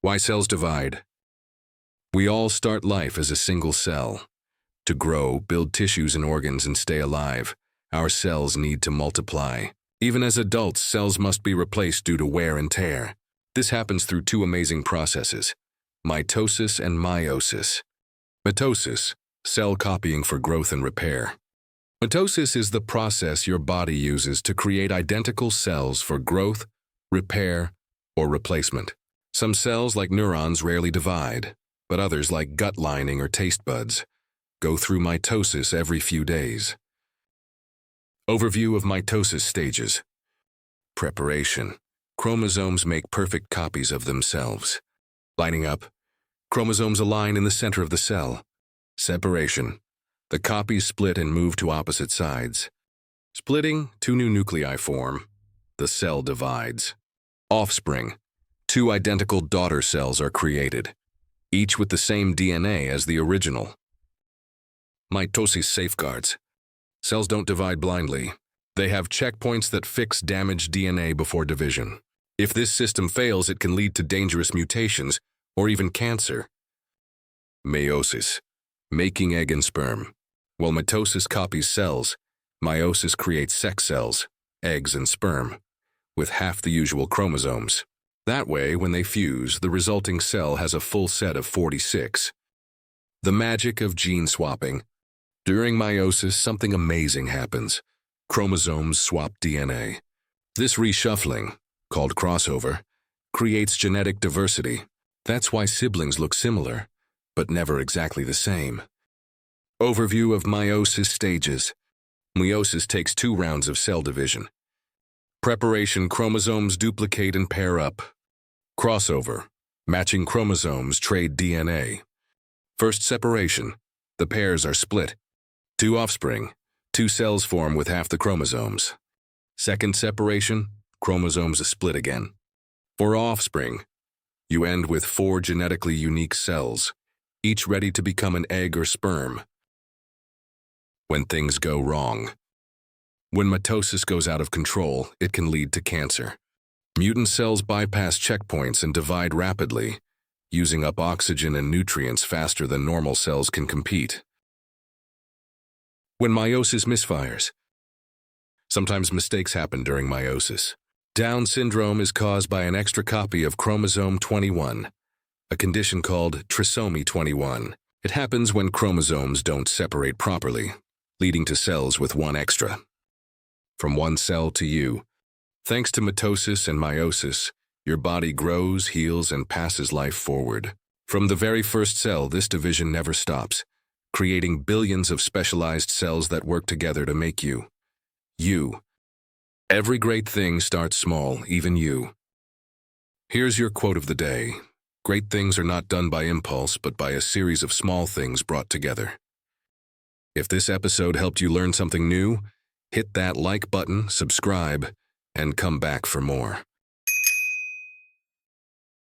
Why cells divide? We all start life as a single cell. To grow, build tissues and organs, and stay alive, our cells need to multiply. Even as adults, cells must be replaced due to wear and tear. This happens through two amazing processes: mitosis and meiosis. Mitosis, cell copying for growth and repair. Mitosis is the process your body uses to create identical cells for growth, repair, or replacement. Some cells, like neurons, rarely divide, but others, like gut lining or taste buds, go through mitosis every few days. Overview of mitosis stages. Preparation. Chromosomes make perfect copies of themselves. Lining up. Chromosomes align in the center of the cell. Separation. The copies split and move to opposite sides. Splitting, two new nuclei form. The cell divides. Offspring. Two identical daughter cells are created, each with the same DNA as the original. Mitosis safeguards. Cells don't divide blindly. They have checkpoints that fix damaged DNA before division. If this system fails, it can lead to dangerous mutations or even cancer. Meiosis. Making egg and sperm. While mitosis copies cells, meiosis creates sex cells, eggs and sperm, with half the usual chromosomes. That way, when they fuse, the resulting cell has a full set of 46. The magic of gene swapping. During meiosis, something amazing happens. Chromosomes swap DNA. This reshuffling, called crossover, creates genetic diversity. That's why siblings look similar, but never exactly the same. Overview of meiosis stages. Meiosis takes 2 rounds of cell division. Preparation: chromosomes duplicate and pair up. Crossover: matching chromosomes trade DNA. First separation: the pairs are split. 2 offspring: 2 cells form with half the chromosomes. Second separation: chromosomes are split again. For offspring, you end with 4 genetically unique cells, each ready to become an egg or sperm. When things go wrong. When mitosis goes out of control, it can lead to cancer. Mutant cells bypass checkpoints and divide rapidly, using up oxygen and nutrients faster than normal cells can compete. When meiosis misfires. Sometimes mistakes happen during meiosis. Down syndrome is caused by an extra copy of chromosome 21, a condition called trisomy 21. It happens when chromosomes don't separate properly, leading to cells with 1 extra. From one cell to you. Thanks to mitosis and meiosis, your body grows, heals, and passes life forward. From the very first cell, this division never stops, creating billions of specialized cells that work together to make you. You. Every great thing starts small, even you. Here's your quote of the day. Great things are not done by impulse, but by a series of small things brought together. If this episode helped you learn something new, hit that like button, subscribe, and come back for more.